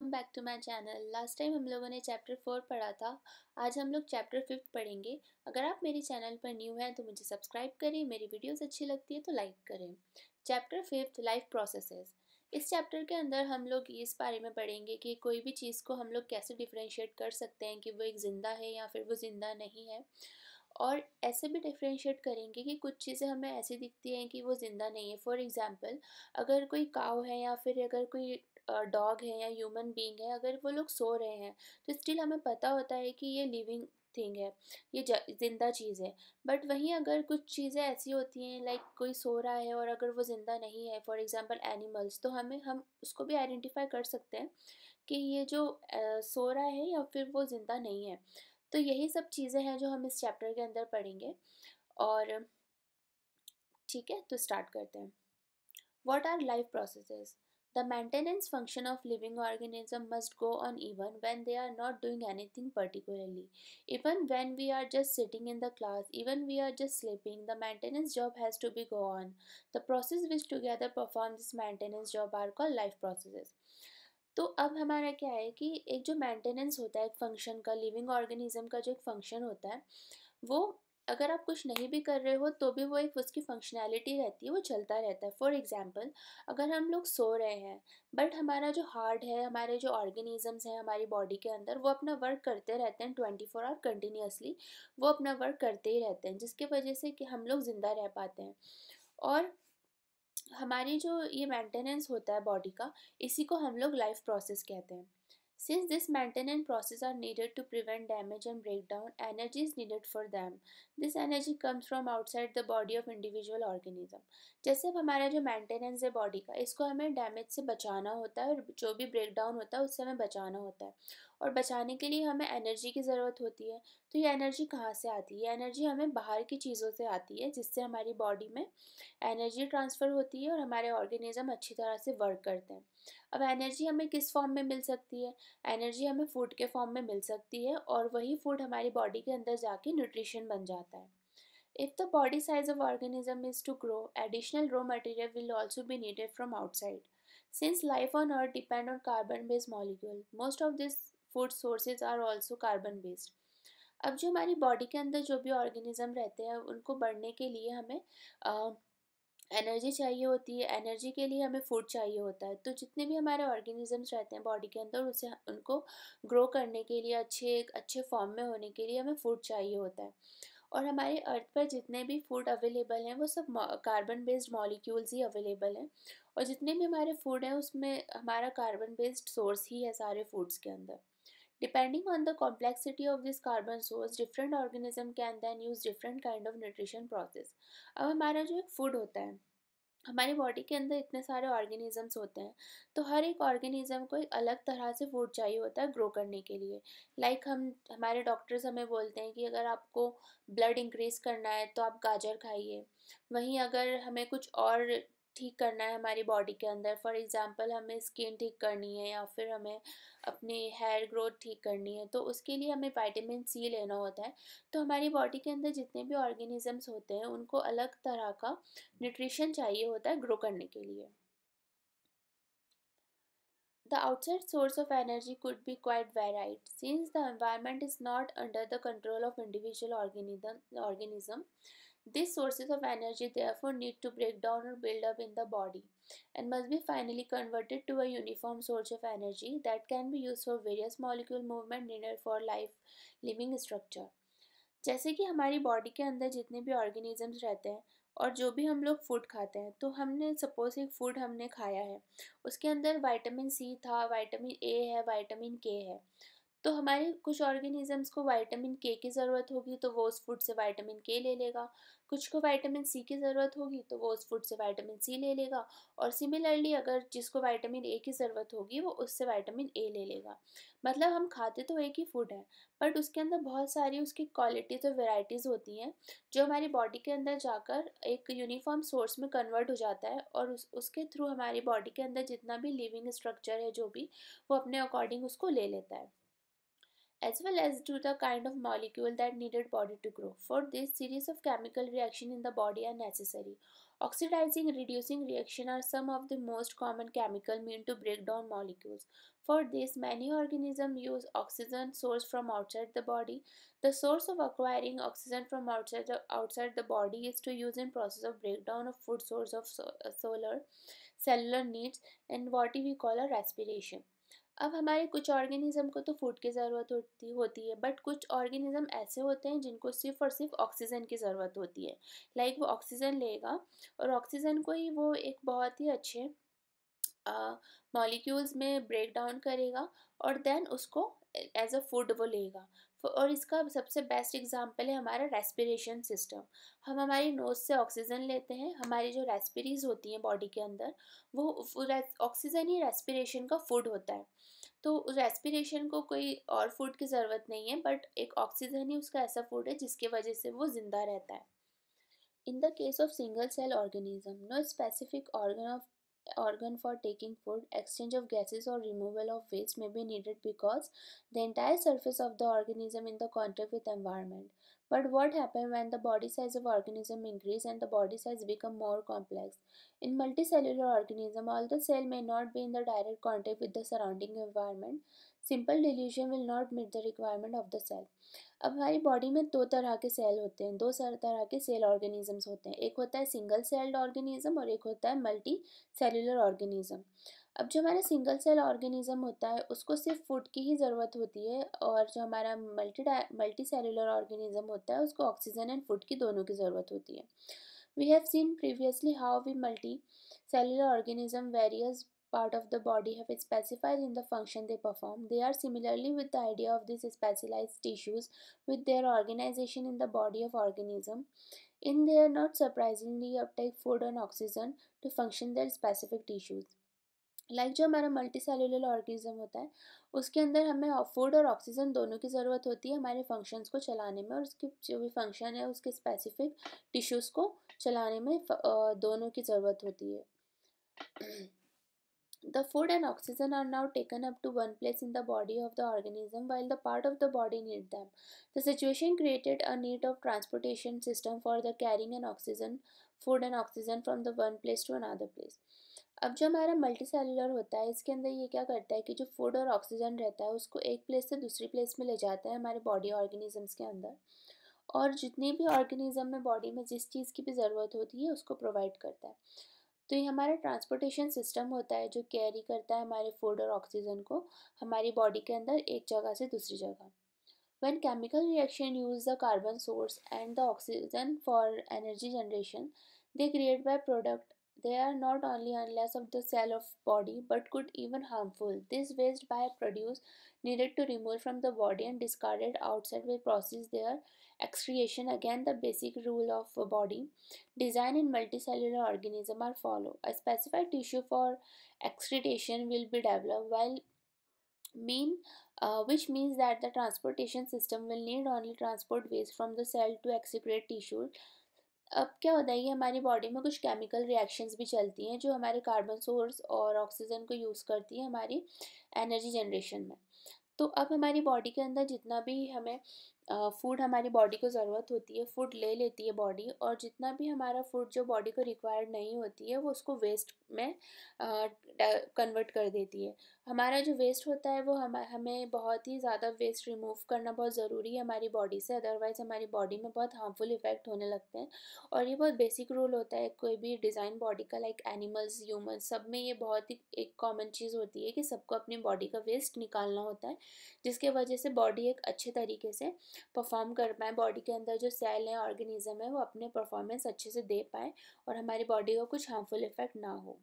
Welcome back to my channel. Last time हम लोगों ने चैप्टर 4 पढ़ा था। आज हम लोग चैप्टर 5 पढ़ेंगे। अगर आप मेरे चैनल पर न्यू हैं तो मुझे सब्सक्राइब करें, मेरी वीडियोस अच्छी लगती है तो लाइक करें। Chapter 5 life processes. इस चैप्टर के अंदर हम लोग इस बारे में पढ़ेंगे कि कोई भी चीज़ को हम लोग कैसे डिफ्रेंशिएट कर सकते हैं कि वो एक ज़िंदा है या फिर वो ज़िंदा नहीं है। और ऐसे भी डिफ्रेंशिएट करेंगे कि कुछ चीज़ें हमें ऐसी दिखती हैं कि वो ज़िंदा नहीं है। फॉर एग्ज़ाम्पल, अगर कोई काऊ है या फिर अगर कोई डॉग है या ह्यूमन बीइंग है, अगर वो लोग सो रहे हैं तो स्टिल हमें पता होता है कि ये लिविंग थिंग है, ये ज़िंदा चीज़ है। बट वहीं अगर कुछ चीज़ें ऐसी होती हैं लाइक कोई सो रहा है और अगर वो ज़िंदा नहीं है, फॉर एग्ज़ाम्पल एनिमल्स, तो हम उसको भी आइडेंटिफाई कर सकते हैं कि ये जो सो रहा है या फिर वो ज़िंदा नहीं है। तो यही सब चीज़ें हैं जो हम इस चैप्टर के अंदर पढ़ेंगे। और ठीक है, तो स्टार्ट करते हैं। What are life processes? The maintenance function of living organism must go on even when they are not doing anything particularly. Even when we are just sitting in the class, even we are just sleeping, the maintenance job has to be go on. The process which together perform this maintenance job are called life processes. तो अब हमारा क्या है कि एक जो maintenance होता है एक फंक्शन का, लिविंग ऑर्गेनिज्म का जो एक फंक्शन होता है, वो अगर आप कुछ नहीं भी कर रहे हो तो भी वो एक उसकी फंक्शनैलिटी रहती है, वो चलता रहता है। फॉर एग्जांपल, अगर हम लोग सो रहे हैं बट हमारा जो हार्ट है, हमारे जो ऑर्गेनिजम्स हैं हमारी बॉडी के अंदर, वो अपना वर्क करते रहते हैं 24 आवर कंटिन्यूसली। वो अपना वर्क करते ही रहते हैं, जिसकी वजह से कि हम लोग ज़िंदा रह पाते हैं। और हमारी जो ये मेंटेनेंस होता है बॉडी का, इसी को हम लोग लाइफ प्रोसेस कहते हैं। Since this maintenance process are needed to prevent damage and break down, energy is needed for them. This energy comes from outside the body of individual organism. जैसे अब हमारा जो मेंटेनेंस है बॉडी का, इसको हमें डैमेज से बचाना होता है और जो भी ब्रेक डाउन होता है उससे हमें बचाना होता है। और बचाने के लिए हमें एनर्जी की ज़रूरत होती है। तो ये एनर्जी कहाँ से आती है? ये एनर्जी हमें बाहर की चीज़ों से आती है, जिससे हमारी बॉडी में एनर्जी ट्रांसफ़र होती है और हमारे ऑर्गेनिज्म अच्छी तरह से वर्क करते हैं। अब एनर्जी हमें किस फॉर्म में मिल सकती है? एनर्जी हमें फूड के फॉर्म में मिल सकती है और वही फूड हमारी बॉडी के अंदर जाके न्यूट्रिशन बन जाता है। If the body size of organism is to grow, additional raw material will also be needed from outside. Since life on Earth depend on carbon-based molecule, most of these food sources are also carbon-based. अब जो हमारी body के अंदर जो भी organism रहते हैं उनको बढ़ने के लिए हमें एनर्जी चाहिए होती है। एनर्जी के लिए हमें फूड चाहिए होता है। तो जितने भी हमारे ऑर्गेनिजम्स रहते हैं बॉडी के अंदर, उसे उनको ग्रो करने के लिए, अच्छे फॉर्म में होने के लिए हमें फूड चाहिए होता है। और हमारे अर्थ पर जितने भी फूड अवेलेबल हैं वो सब कार्बन बेस्ड मॉलिक्यूल्स ही अवेलेबल हैं। और जितने भी हमारे फूड हैं उसमें हमारा कार्बन बेस्ड सोर्स ही है सारे फूड्स के अंदर। Depending on the complexity of this carbon source, different organism can then use different kind of nutrition process. अब हमारा जो एक फूड होता है, हमारी बॉडी के अंदर इतने सारे ऑर्गेनिजम्स होते हैं, तो हर एक ऑर्गेनिज्म को एक अलग तरह से फूड चाहिए होता है ग्रो करने के लिए। लाइक हमारे डॉक्टर्स हमें बोलते हैं कि अगर आपको ब्लड इंक्रीज करना है तो आप गाजर खाइए। वहीं अगर हमें कुछ और ठीक करना है हमारी बॉडी के अंदर, फॉर एग्जांपल हमें स्किन ठीक करनी है या फिर हमें अपनी हेयर ग्रोथ ठीक करनी है, तो उसके लिए हमें विटामिन सी लेना होता है। तो हमारी बॉडी के अंदर जितने भी ऑर्गेनिजम्स होते हैं उनको अलग तरह का न्यूट्रिशन चाहिए होता है ग्रो करने के लिए। The outside source of energy could be quite varied. Since the environment is not under the control of individual organism, these sources of energy therefore need to break down or build up in the body and must be finally converted to a uniform source of energy that can be used for various molecule movement needed for life living structure. जैसे कि हमारी body के अंदर जितने भी organisms रहते हैं और जो भी हम लोग फूड खाते हैं, तो हमने सपोज एक फूड हमने खाया है, उसके अंदर विटामिन सी था, विटामिन ए है, विटामिन के है। तो हमारे कुछ ऑर्गेनिजम्स को विटामिन के की ज़रूरत होगी तो वो उस फूड से विटामिन के ले लेगा। कुछ को विटामिन सी की ज़रूरत होगी तो वो उस फूड से विटामिन सी ले लेगा। और सिमिलरली अगर जिसको विटामिन ए की ज़रूरत होगी वो उससे विटामिन ए ले लेगा। मतलब हम खाते तो एक ही फूड है, बट उसके अंदर बहुत सारी उसकी क्वालिटीज़ और वेराइटीज़ होती हैं जो हमारी बॉडी के अंदर जाकर एक यूनिफॉर्म सोर्स में कन्वर्ट हो जाता है और उसके थ्रू हमारी बॉडी के अंदर जितना भी लिविंग स्ट्रक्चर है जो भी, वो अपने अकॉर्डिंग उसको ले लेता है, as well as to the kind of molecule that needed body to grow. For this, series of chemical reaction in the body are necessary. Oxidizing and reducing reaction are some of the most common chemical mean to break down molecules. For this, many organisms use oxygen source from outside the body. The source of acquiring oxygen from outside the body is to use in process of breakdown of food source of solar cellular needs and what we call a respiration. अब हमारे कुछ organism को तो food की ज़रूरत होती है but कुछ ऑर्गेनिज्म ऐसे होते हैं जिनको सिर्फ और सिर्फ ऑक्सीजन की ज़रूरत होती है वो ऑक्सीजन लेगा और ऑक्सीजन को ही वो एक बहुत ही अच्छे मॉलिक्यूल्स में ब्रेक डाउन करेगा और देन उसको एज अ फूड वो लेगा। और इसका सबसे बेस्ट एग्जांपल है हमारा रेस्पिरेशन सिस्टम। हम हमारी नोज से ऑक्सीजन लेते हैं, हमारी जो रेस्पिरीज होती हैं बॉडी के अंदर वो ऑक्सीजन ही रेस्पिरेशन का फूड होता है। तो रेस्पिरेशन को कोई और फूड की ज़रूरत नहीं है बट एक ऑक्सीजन ही उसका ऐसा फूड है जिसकी वजह से वो ज़िंदा रहता है। In the case of single cell organism, no specific organ for taking food, exchange of gases or removal of waste may be needed because the entire surface of the organism in the contact with environment. But what happens when the body size of organism increase and the body size become more complex? In multicellular organism, all the cell may not be in the direct contact with the surrounding environment. Simple dilution will not meet the requirement of the cell. अब हमारी body में दो तरह के cell होते हैं, तरह के सेल ऑर्गेनिजम्स होते हैं। एक होता है सिंगल सेल्ड ऑर्गेनिज्म और एक होता है मल्टी सेलुलर ऑर्गेनिज्म। अब जो हमारा सिंगल सेल ऑर्गेनिज्म होता है उसको सिर्फ फूड की ही ज़रूरत होती है और जो हमारा मल्टी सेलुलर ऑर्गेनिज्म होता है उसको ऑक्सीजन एंड फूड की दोनों की ज़रूरत होती है। We have seen previously how we multi cellular organism various part of the body have specified in the function they perform. They are similarly with the idea of these specialized tissues with their organization in the body of organism. In their not surprisingly uptake food and oxygen to function their specific tissues. जो हमारा multi cellular organism होता है उसके अंदर हमें food और oxygen दोनों की ज़रूरत होती है हमारे फंक्शंस को चलाने में और उसके जो भी फंक्शन है उसके स्पेसिफिक टिश्यूज़ को चलाने में दोनों की ज़रूरत होती है। The food and oxygen are now taken up to one place in the body of the organism while the part of the body need them. The situation created a need of transportation system for the carrying and oxygen, food and oxygen from the one place to another place. अब जो हमारा multi cellular होता है इसके अंदर ये क्या करता है कि जो फूड और ऑक्सीजन रहता है उसको एक प्लेस से दूसरी प्लेस में ले जाता है हमारे बॉडी ऑर्गेनिजम्स के अंदर और जितनी भी ऑर्गेनिज्म में बॉडी में जिस चीज़ की भी ज़रूरत होती है उसको प्रोवाइड करता है। तो ये हमारा ट्रांसपोर्टेशन सिस्टम होता है जो कैरी करता है हमारे फूड और ऑक्सीजन को हमारी बॉडी के अंदर एक जगह से दूसरी जगह। When chemical reaction use the carbon source and the oxygen for energy generation, they create byproduct. They are not only unless of the cell of body but could even harmful. This waste byproduce needed to remove from the body and discarded outside will process their excretion. Again, the basic rule of a body design in multicellular organism are follow. A specified tissue for excretion will be developed which means that the transportation system will need only transport waste from the cell to excrete tissue. अब क्या होता है कि हमारी body में कुछ chemical reactions भी चलती हैं जो हमारे कार्बन सोर्स और ऑक्सीजन को यूज़ करती है हमारी एनर्जी जनरेशन में। तो अब हमारी बॉडी के अंदर जितना भी हमें फूड हमारी बॉडी को ज़रूरत होती है फूड ले लेती है बॉडी और जितना भी हमारा फूड जो बॉडी को रिक्वायर्ड नहीं होती है वो उसको वेस्ट में कन्वर्ट कर देती है। हमारा जो वेस्ट होता है वो हमें बहुत ही ज़्यादा वेस्ट रिमूव करना बहुत ज़रूरी है हमारी बॉडी से, अदरवाइज़ हमारी बॉडी में बहुत हार्मफुल इफ़ेक्ट होने लगते हैं। और ये बहुत बेसिक रूल होता है कोई भी डिज़ाइन बॉडी का, लाइक एनिमल्स, ह्यूमंस, सब में ये बहुत ही एक कॉमन चीज़ होती है कि सबको अपनी बॉडी का वेस्ट निकालना होता है जिसके वजह से बॉडी एक अच्छे तरीके से परफॉर्म कर पाए, बॉडी के अंदर जो सेल है ऑर्गेनिज्म है वो अपने परफॉर्मेंस अच्छे से दे पाए और हमारी बॉडी को कुछ हार्मफुल इफेक्ट ना हो।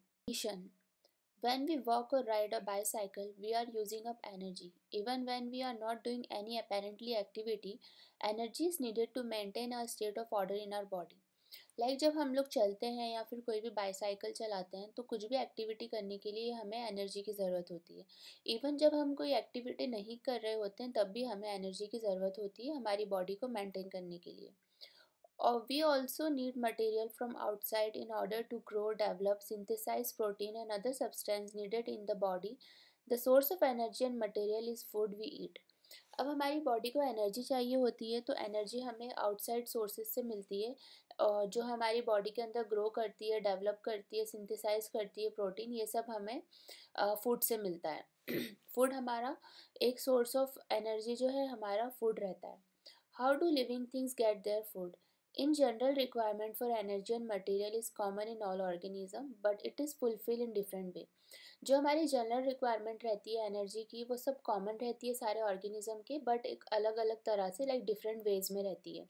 When we walk or ride a bicycle, we are using up energy. Even when we are not doing any apparently activity, energy is needed to maintain a state of order in our body. जब हम लोग चलते हैं या फिर कोई भी bicycle चलाते हैं तो कुछ भी एक्टिविटी करने के लिए हमें एनर्जी की ज़रूरत होती है। इवन जब हम कोई एक्टिविटी नहीं कर रहे होते हैं तब भी हमें एनर्जी की ज़रूरत होती है हमारी बॉडी को मेंटेन करने के लिए। और we also need material from outside in order to grow, develop, synthesize protein and other substance needed in the body. The source of energy and material is food we eat. अब हमारी body को energy चाहिए होती है तो energy हमें outside sources से मिलती है। जो हमारी बॉडी के अंदर ग्रो करती है, डेवलप करती है, सिंथेसाइज करती है प्रोटीन, ये सब हमें फूड से मिलता है। फूड हमारा एक सोर्स ऑफ एनर्जी जो है हमारा फूड रहता है। How do living things get their food? In general, requirement for energy and material is common in all organism, but it is fulfilled in different way. जो हमारी general requirement रहती है energy की, वो सब कॉमन रहती है सारे ऑर्गेनिज्म के, बट एक अलग अलग तरह से लाइक डिफरेंट वेज में रहती है।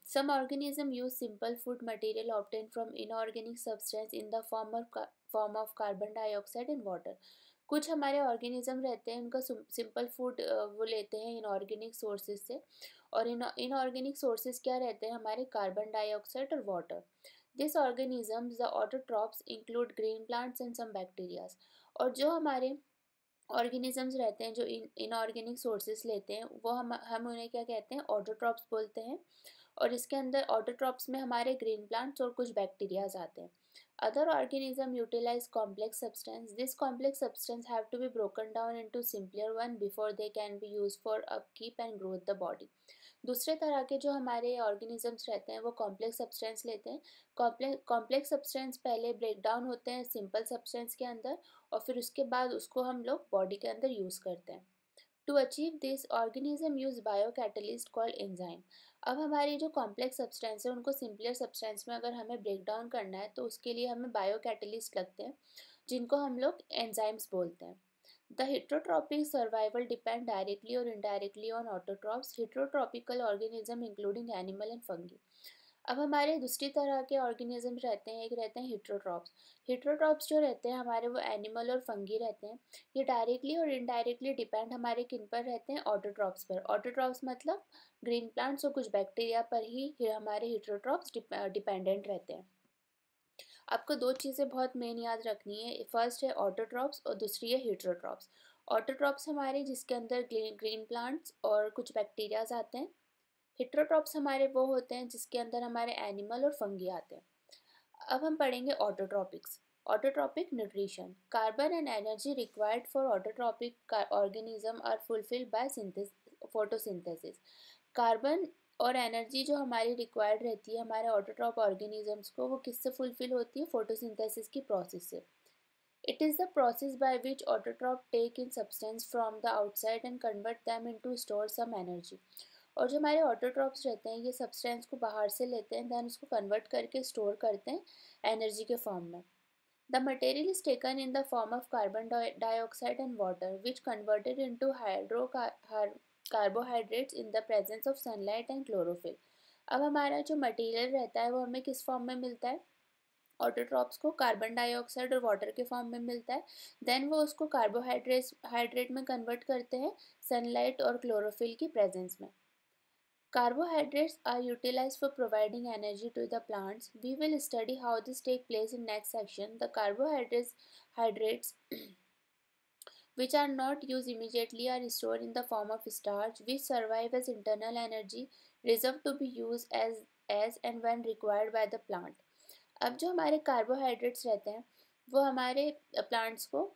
Some organism use simple food material obtained from inorganic substance in the form of carbon dioxide and water. कुछ हमारे ऑर्गेनिज्म रहते हैं, उनका सिंपल फूड वो लेते हैं इनऑर्गेनिक सोर्सेज से, और इनऑर्गेनिक सोर्सेज क्या रहते हैं हमारे? कार्बन डाइऑक्साइड और water. This organisms the autotrophs include green plants and some bacterias. और जो हमारे ऑर्गेनिजम्स रहते हैं जो इनऑर्गेनिक सोर्सेज लेते हैं, वो हम उन्हें क्या कहते हैं? ऑटोट्रॉप्स बोलते हैं। और इसके अंदर ऑटोट्रॉप्स में हमारे ग्रीन प्लांट्स और कुछ बैक्टीरियाज आते हैं। Other organism utilize complex substance. This complex substance have to be broken down into simpler one before they can be use for upkeep and growth the body. दूसरे तरह के जो हमारे ऑर्गेनिजम्स रहते हैं वो कॉम्प्लेक्स सब्सटेंस लेते हैं। कॉम्प्लेक्स सब्सटेंस पहले ब्रेक डाउन होते हैं सिंपल सब्सटेंस के अंदर, और फिर उसके बाद उसको हम लोग बॉडी के अंदर यूज़ करते हैं। To achieve this organism use bio catalyst called enzyme. अब हमारी जो कॉम्प्लेक्स सब्सटेंस है उनको सिंपलर सब्सटेंस में अगर हमें ब्रेक डाउन करना है तो उसके लिए हमें बायो कैटलिस्ट लगते हैं, जिनको हम लोग एंजाइम्स बोलते हैं। The heterotrophic survival depend directly और indirectly on autotrophs, heterotropical organism including animal and fungi. अब हमारे दूसरी तरह के ऑर्गेनिज्म रहते हैं, एक रहते हैं हिट्रोट्रॉप्स। हिट्रोट्रॉप्स जो रहते हैं हमारे वो एनिमल और फंगी रहते हैं। ये डायरेक्टली और इनडायरेक्टली डिपेंड हमारे किन पर रहते हैं? ऑटोट्रॉप्स पर। ऑटोट्रॉप्स मतलब ग्रीन प्लांट्स और कुछ बैक्टीरिया पर ही हमारे हिट्रोट्रॉप्स डिपेंडेंट रहते हैं। आपको दो चीज़ें बहुत मेन याद रखनी है, फर्स्ट है ऑटोट्रॉप्स और दूसरी है हिट्रोट्रॉप्स। ऑटोट्रॉप्स हमारे जिसके अंदर ग्रीन प्लांट्स और कुछ बैक्टीरियाज आते हैं। हिट्रोट्रॉप्स हमारे वो होते हैं जिसके अंदर हमारे एनिमल और फंगी आते हैं। अब हम पढ़ेंगे autotrophics. Autotrophic nutrition. Carbon and energy required for autotrophic organism are fulfilled by photosynthesis. Carbon और एनर्जी जो हमारी रिक्वायर्ड रहती है हमारे ऑटोट्रॉप ऑर्गेनिजम्स को, वो किससे फुलफिल होती है? फोटोसिंथेसिस की प्रोसेस से। It is the process by which autotrophs take in substance from the outside and convert them into store some energy. और जो हमारे ऑटोट्रॉप्स रहते हैं ये सब्सटेंस को बाहर से लेते हैं, देन उसको कन्वर्ट करके स्टोर करते हैं एनर्जी के फॉर्म में। The material is taken in the form of carbon dioxide and water which converted into carbohydrates in the presence of sunlight and chlorophyll. अब हमारा जो मटेरियल रहता है वो हमें किस फॉर्म में मिलता है? ऑटोट्रॉप्स को कार्बन डाइऑक्साइड और वाटर के फॉर्म में मिलता है। देन वो उसको हाइड्रेट में कन्वर्ट करते हैं सनलाइट और क्लोरोफिल की प्रेजेंस में। Carbohydrates are utilized for providing energy to the plants. We will study how this takes place in next section. The carbohydrates which are not used immediately are stored in the form of starch, which survive as internal energy reserved to be used as and when required by the plant. अब जो हमारे carbohydrates रहते हैं वो हमारे plants को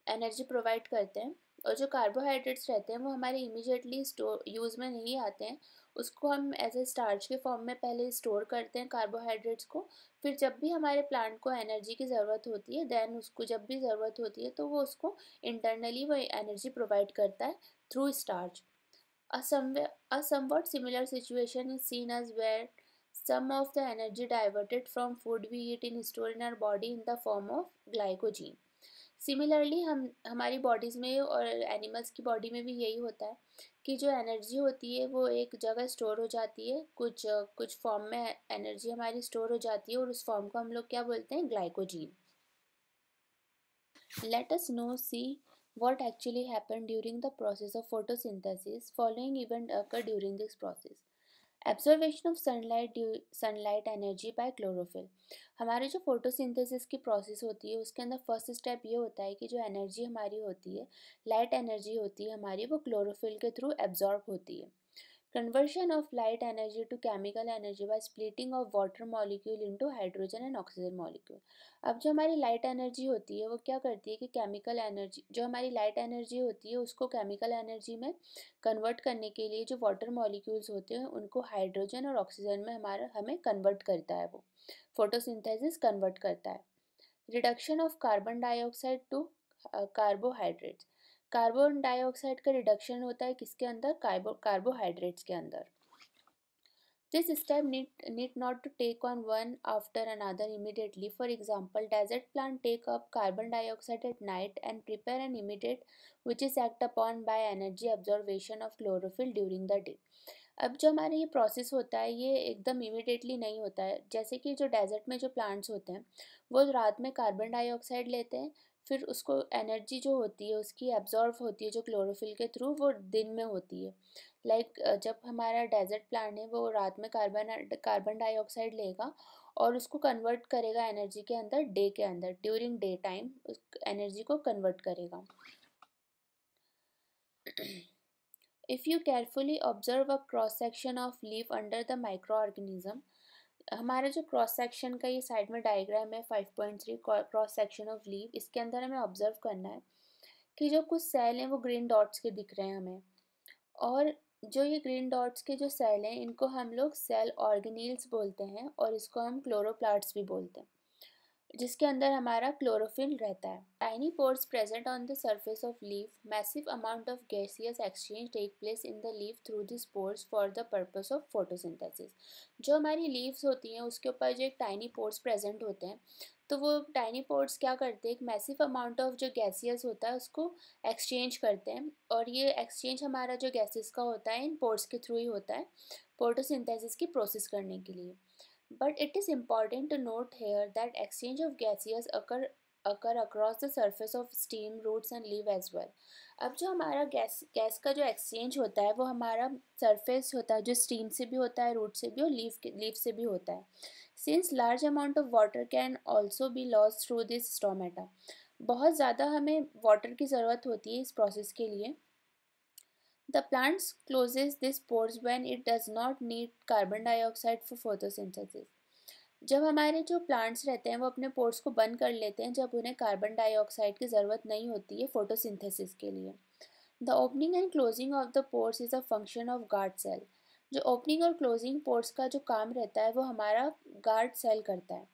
energy provide करते हैं, और जो कार्बोहाइड्रेट्स रहते हैं वो हमारे इमीडिएटली स्टोर यूज़ में नहीं आते हैं, उसको हम एज ए स्टार्च के फॉर्म में पहले स्टोर करते हैं कार्बोहाइड्रेट्स को। फिर जब भी हमारे प्लांट को एनर्जी की ज़रूरत होती है, देन उसको जब भी ज़रूरत होती है तो वो उसको इंटरनली वो एनर्जी प्रोवाइड करता है through starch. A somewhat similar situation is seen as where some of the energy diverted from food we eat is stored in our body in the form of glycogen. Similarly हमारी bodies में और animals की body में भी यही होता है कि जो एनर्जी होती है वो एक जगह स्टोर हो जाती है, कुछ फॉर्म में एनर्जी हमारी स्टोर हो जाती है, और उस फॉर्म को हम लोग क्या बोलते हैं? ग्लाइकोजीन। Let us now see what actually happened during the process of photosynthesis. Following event occur during this process. Absorption of sunlight energy by chlorophyll. हमारे जो फोटोसिंथेसिस की प्रोसेस होती है उसके अंदर फर्स्ट स्टेप ये होता है कि जो एनर्जी हमारी होती है, लाइट एनर्जी होती है हमारी, वो क्लोरोफिल के थ्रू एब्जॉर्ब होती है। Conversion of light energy to chemical energy by splitting of water molecule into hydrogen and oxygen molecule. अब जो हमारी लाइट एनर्जी होती है वो क्या करती है कि केमिकल एनर्जी, जो हमारी लाइट एनर्जी होती है उसको केमिकल एनर्जी में कन्वर्ट करने के लिए जो वाटर मॉलिक्यूल्स होते हैं उनको हाइड्रोजन और ऑक्सीजन में हमें कन्वर्ट करता है, वो फोटोसिंथेसिस कन्वर्ट करता है। Reduction of carbon dioxide to carbohydrates. Carbon dioxide का रिडक्शन होता है किसके अंदर? कार्बोहाइड्रेट्स के अंदर। This step need not to take on one after another immediately. For example, desert plant take up carbon dioxide at night and prepare an immediate which is act upon by energy absorption of chlorophyll during the day. अब जो हमारा ये process होता है ये एकदम immediately नहीं होता है। जैसे कि जो डेजर्ट में जो प्लांट्स होते हैं वो रात में कार्बन डाइऑक्साइड लेते हैं, फिर उसको एनर्जी जो होती है उसकी एब्जॉर्ब होती है जो क्लोरोफिल के थ्रू, वो दिन में होती है। जब हमारा डेजर्ट प्लांट है वो रात में कार्बन डाइऑक्साइड लेगा और उसको कन्वर्ट करेगा एनर्जी के अंदर, डे के अंदर, ड्यूरिंग डे टाइम उस एनर्जी को कन्वर्ट करेगा। If you carefully observe a cross section of leaf under the microorganism, हमारा जो क्रॉस सेक्शन का ये साइड में डायग्राम है 5.3 क्रॉस सेक्शन ऑफ लीफ, इसके अंदर हमें ऑब्जर्व करना है कि जो कुछ सेल हैं वो ग्रीन डॉट्स के दिख रहे हैं हमें, और जो ये ग्रीन डॉट्स के जो सेल हैं इनको हम लोग सेल ऑर्गेनील्स बोलते हैं और इसको हम क्लोरोप्लास्ट्स भी बोलते हैं, जिसके अंदर हमारा क्लोरोफिल रहता है। Tiny pores present on the surface of leaf, massive amount of gaseous exchange take place in the leaf through this pores for the purpose of photosynthesis. जो हमारी लीव्स होती हैं उसके ऊपर जो एक टाइनी पोर्स प्रेजेंट होते हैं, तो वो टाइनी पोर्स क्या करते हैं, एक मैसिव अमाउंट ऑफ जो गैसियस होता है उसको एक्सचेंज करते हैं, और ये एक्सचेंज हमारा जो गैसेस का होता है इन पोर्स के थ्रू ही होता है फोटोसिंथेसिस की प्रोसेस करने के लिए। But it is important to note here that exchange of gases occur across the surface of stem, roots and leaf as well. अब जो हमारा गैस का जो एक्सचेंज होता है वो हमारा सरफेस होता है, जो स्टीम से भी होता है, रूट से भी और लीफ से भी होता है। Since large amount of water can also be lost through this stomata, बहुत ज़्यादा हमें वाटर की ज़रूरत होती है इस प्रोसेस के लिए। The plant closes these pores when it does not need carbon dioxide for photosynthesis. जब हमारे जो प्लांट्स रहते हैं वो अपने पोर्स को बंद कर लेते हैं जब उन्हें कार्बन डाइऑक्साइड की ज़रूरत नहीं होती है फोटोसिंथेसिस के लिए। The opening and closing of the pores is a function of guard cell. जो ओपनिंग और क्लोजिंग पोर्स का जो काम रहता है वो हमारा गार्ड सेल करता है।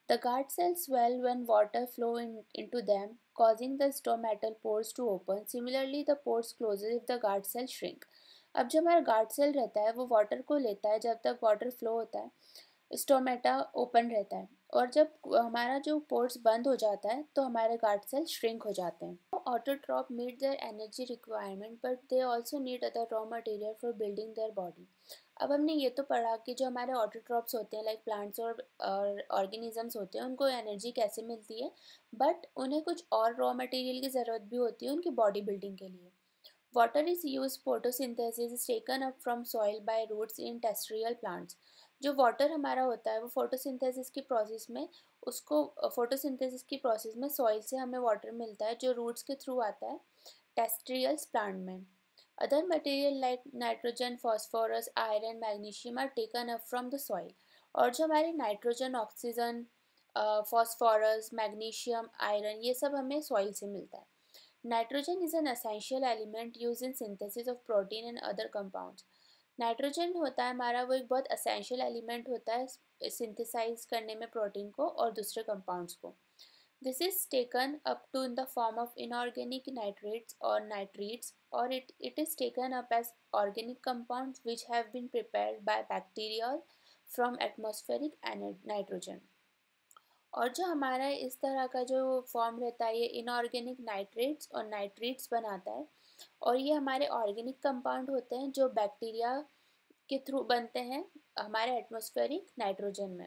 The guard cells swell when water flow into them, causing the stomatal pores to open. Similarly, the pores closes if the guard cell shrink. अब जो हमारा गार्ड सेल रहता है वो वाटर को लेता है जब तक वाटर फ्लो होता है, स्टोमेटा ओपन रहता है, और जब हमारा जो पोर्स बंद हो जाता है तो हमारे गार्ड सेल श्रिंक हो जाते हैं। Autotroph meet their energy requirement but they also need other raw material for building their body. अब हमने ये तो पढ़ा कि जो हमारे ऑटोट्रॉप्स होते हैं लाइक प्लांट्स और ऑर्गेनिजम्स होते हैं उनको एनर्जी कैसे मिलती है, बट उन्हें कुछ और रॉ मटेरियल की ज़रूरत भी होती है उनकी बॉडी बिल्डिंग के लिए। Water is used photosynthesis is taken up from soil by roots in terrestrial plants. जो वाटर हमारा होता है वो फोटोसिंथेसिस की प्रोसेस में उसको फोटोसिंथेसिस की प्रोसेस में सॉइल से हमें वाटर मिलता है जो रूट्स के थ्रू आता है टेरेस्ट्रियल्स प्लांट में। Other material like nitrogen, phosphorus, iron, magnesium are taken up from the soil. और जो हमारे nitrogen, oxygen, phosphorus, magnesium, iron ये सब हमें सॉइल से मिलता है। Nitrogen is an essential element used in synthesis of protein and other compounds. Nitrogen होता है हमारा वो एक बहुत असेंशियल एलिमेंट होता है सिंथेसाइज करने में प्रोटीन को और दूसरे कंपाउंड्स को। This is taken up to in the form of inorganic nitrates और नाइट्रीट्स, और it is taken up as organic compounds which have been prepared by bacteria from atmospheric nitrogen. और जो हमारा इस तरह का जो फॉर्म रहता है ये इनऑर्गेनिक नाइट्रेट्स और नाइट्रीट्स बनाता है, और ये हमारे ऑर्गेनिक कंपाउंड होते हैं जो बैक्टीरिया के थ्रू बनते हैं हमारे एटमॉस्फेरिक नाइट्रोजन में।